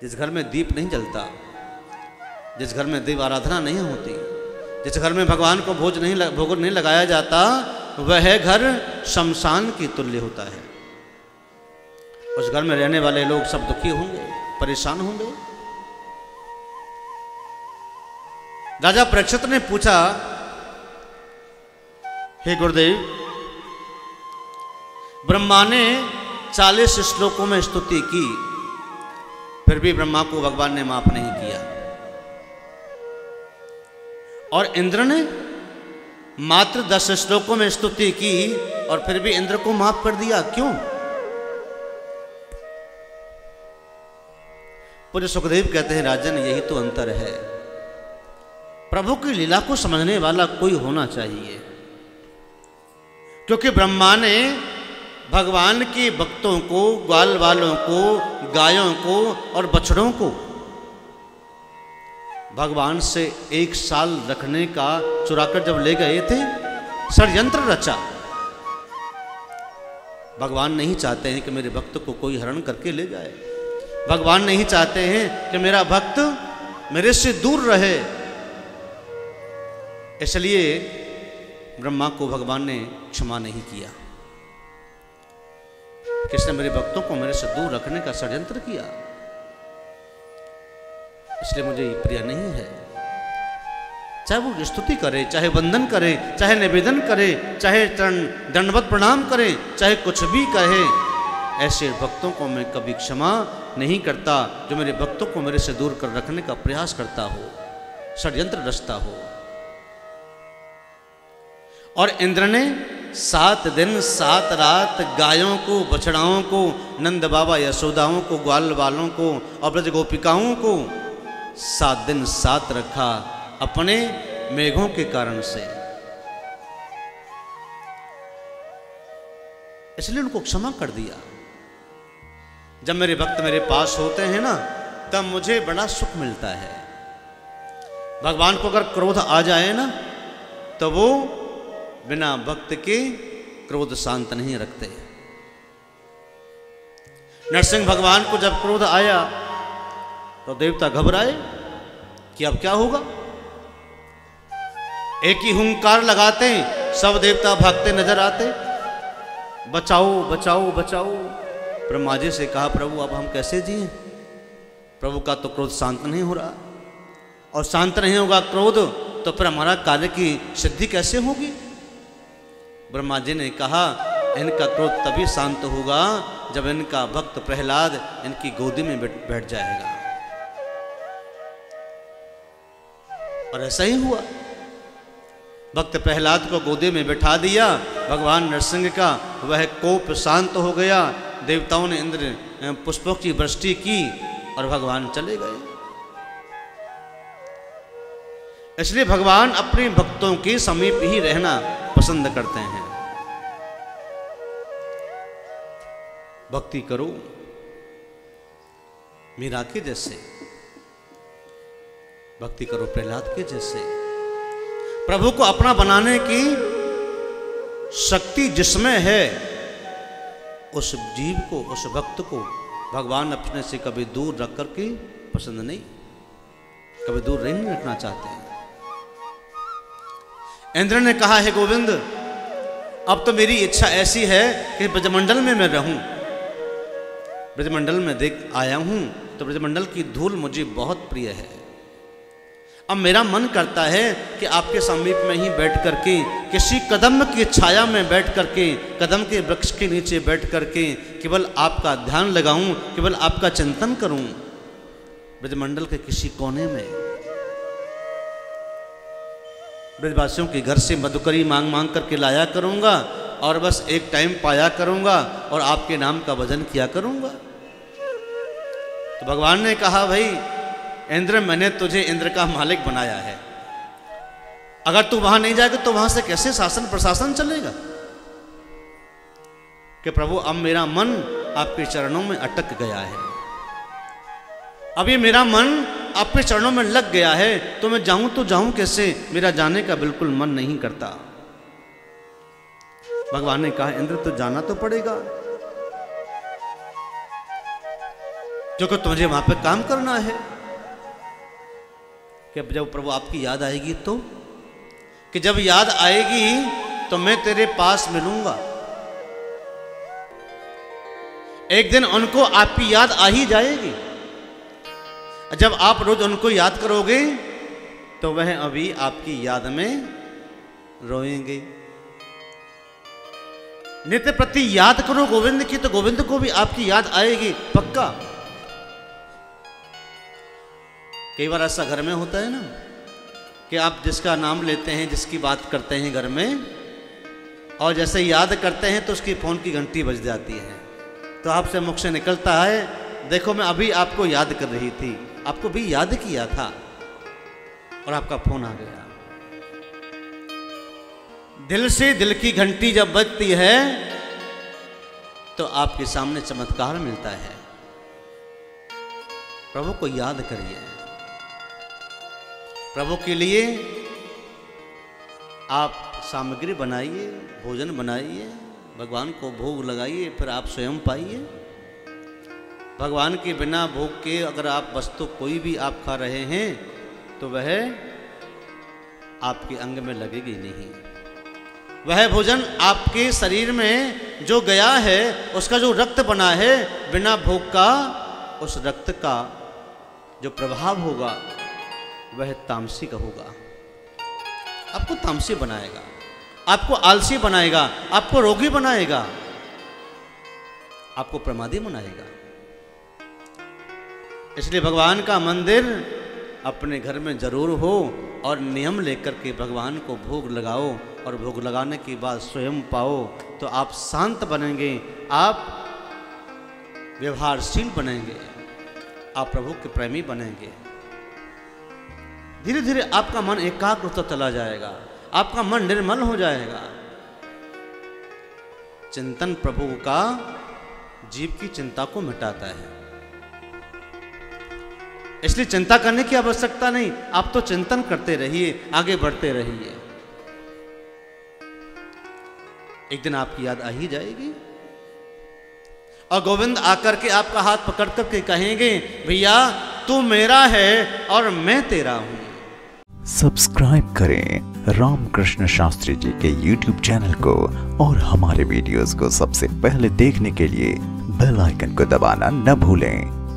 जिस घर में दीप नहीं जलता, जिस घर में देव आराधना नहीं होती, जिस घर में भगवान को भोग नहीं लगाया जाता, वह घर शमशान की तुल्य होता है। उस घर में रहने वाले लोग सब दुखी होंगे, परेशान होंगे। राजा परीक्षित ने पूछा, हे गुरुदेव, ब्रह्मा ने 40 श्लोकों में स्तुति की, फिर भी ब्रह्मा को भगवान ने माफ नहीं किया, और इंद्र ने मात्र 10 श्लोकों में स्तुति की और फिर भी इंद्र को माफ कर दिया, क्यों? पूज्य सुखदेव कहते हैं, राजन, यही तो अंतर है। प्रभु की लीला को समझने वाला कोई होना चाहिए, क्योंकि ब्रह्मा ने भगवान के भक्तों को, ग्वाल वालों को, गायों को और बछड़ों को भगवान से 1 साल रखने का चुराकर जब ले गए थे, षड्यंत्र रचा। भगवान नहीं चाहते हैं कि मेरे भक्त को कोई हरण करके ले जाए। भगवान नहीं चाहते हैं कि मेरा भक्त मेरे से दूर रहे। इसलिए ब्रह्मा को भगवान ने क्षमा नहीं किया। किसने मेरे भक्तों को मेरे से दूर रखने का षड्यंत्र किया, इसलिए मुझे ये प्रिय नहीं है। चाहे वो स्तुति करे, चाहे वंदन करे, चाहे निवेदन करे, चाहे दंडवत प्रणाम करे, चाहे कुछ भी कहे, ऐसे भक्तों को मैं कभी क्षमा नहीं करता जो मेरे भक्तों को मेरे से दूर कर रखने का प्रयास करता हो, षड्यंत्र रचता हो। और इंद्र ने 7 दिन 7 रात गायों को, बछड़ाओं को, नंद बाबा यशोदाओं को, ग्वाल वालों को और ब्रज गोपिकाओं को 7 दिन 7 रखा अपने मेघों के कारण से। इसलिए उनको क्षमा कर दिया। जब मेरे भक्त मेरे पास होते हैं ना, तब मुझे बड़ा सुख मिलता है। भगवान को अगर क्रोध आ जाए ना, तो वो बिना भक्त के क्रोध शांत नहीं रखते। नरसिंह भगवान को जब क्रोध आया तो देवता घबराए कि अब क्या होगा। एक ही हुंकार लगाते, सब देवता भागते नजर आते, बचाओ बचाओ बचाओ। ब्रह्मा जी से कहा, प्रभु अब हम कैसे जिए? प्रभु का तो क्रोध शांत नहीं हो रहा, और शांत नहीं होगा क्रोध तो फिर हमारा कार्य की सिद्धि कैसे होगी? ब्रह्मा जी ने कहा, इनका क्रोध तभी शांत होगा जब इनका भक्त प्रहलाद इनकी गोदी में बैठ जाएगा। और ऐसा ही हुआ। भक्त प्रहलाद को गोदी में बैठा दिया। भगवान नरसिंह का वह कोप शांत हो गया। देवताओं ने इंद्र पुष्पों की वृष्टि की और भगवान चले गए। इसलिए भगवान अपने भक्तों के समीप ही रहना पसंद करते हैं। भक्ति करो मीरा के जैसे, भक्ति करो प्रहलाद के जैसे। प्रभु को अपना बनाने की शक्ति जिसमें है, उस जीव को, उस भक्त को भगवान अपने से कभी दूर रख करके पसंद नहीं, कभी दूर नहीं रखना चाहते हैं। इंद्र ने कहा, हे गोविंद, अब तो मेरी इच्छा ऐसी है कि ब्रजमंडल में मैं रहूं। ब्रजमंडल में देख आया हूं तो ब्रजमंडल की धूल मुझे बहुत प्रिय है। अब मेरा मन करता है कि आपके समीप में ही बैठ करके, किसी कदम की छाया में बैठ करके, कदम के वृक्ष के नीचे बैठ करके केवल आपका ध्यान लगाऊं, केवल आपका चिंतन करूं। ब्रजमंडल के किसी कोने में ब्रजवासियों के घर से मधुकरी मांग मांग करके लाया करूंगा और बस एक टाइम पाया करूंगा और आपके नाम का भजन किया करूंगा। तो भगवान ने कहा, भाई इंद्र, मैंने तुझे इंद्र का मालिक बनाया है। अगर तू वहां नहीं जाएगा तो वहां से कैसे शासन प्रशासन चलेगा? कि प्रभु, अब मेरा मन आपके चरणों में अटक गया है। अब ये मेरा मन आपके चरणों में लग गया है, तो मैं जाऊं तो जाऊं कैसे? मेरा जाने का बिल्कुल मन नहीं करता। भगवान ने कहा, इंद्र, तो जाना तो पड़ेगा। जो कि तुझे वहां पे काम करना है। कि जब प्रभु आपकी याद आएगी तो, कि जब याद आएगी तो मैं तेरे पास मिलूंगा। एक दिन उनको आपकी याद आ ही जाएगी। जब आप रोज उनको याद करोगे तो वह अभी आपकी याद में रोएंगे। नित्य प्रति याद करो गोविंद की, तो गोविंद को भी आपकी याद आएगी पक्का। कई बार ऐसा घर में होता है ना कि आप जिसका नाम लेते हैं, जिसकी बात करते हैं घर में, और जैसे याद करते हैं तो उसकी फोन की घंटी बज जाती है, तो आपसे मुख से निकलता है, देखो मैं अभी आपको याद कर रही थी, आपको भी याद किया था, और आपका फोन आ गया। दिल से दिल की घंटी जब बजती है तो आपके सामने चमत्कार मिलता है। प्रभु को याद करिए, प्रभु के लिए आप सामग्री बनाइए, भोजन बनाइए, भगवान को भोग लगाइए, फिर आप स्वयं पाइए। भगवान के बिना भोग के अगर आप वस्तु कोई भी आप खा रहे हैं तो वह आपके अंग में लगेगी नहीं। वह भोजन आपके शरीर में जो गया है, उसका जो रक्त बना है, बिना भोग का उस रक्त का जो प्रभाव होगा वह तामसिक होगा। आपको तामसी बनाएगा, आपको आलसी बनाएगा, आपको रोगी बनाएगा, आपको प्रमादी बनाएगा। इसलिए भगवान का मंदिर अपने घर में जरूर हो और नियम लेकर के भगवान को भोग लगाओ, और भोग लगाने के बाद स्वयं पाओ, तो आप शांत बनेंगे, आप व्यवहारशील बनेंगे, आप प्रभु के प्रेमी बनेंगे। धीरे धीरे आपका मन एकाग्र होता चला जाएगा, आपका मन निर्मल हो जाएगा। चिंतन प्रभु का जीव की चिंता को मिटाता है, इसलिए चिंता करने की आवश्यकता नहीं, आप तो चिंतन करते रहिए, आगे बढ़ते रहिए। एक दिन आपकी याद आ ही जाएगी, और गोविंद आकर के आपका हाथ पकड़ करके कहेंगे, भैया तू मेरा है और मैं तेरा हूं। सब्सक्राइब करें रामकृष्ण शास्त्री जी के YouTube चैनल को, और हमारे वीडियोस को सबसे पहले देखने के लिए बेल आइकन को दबाना न भूलें।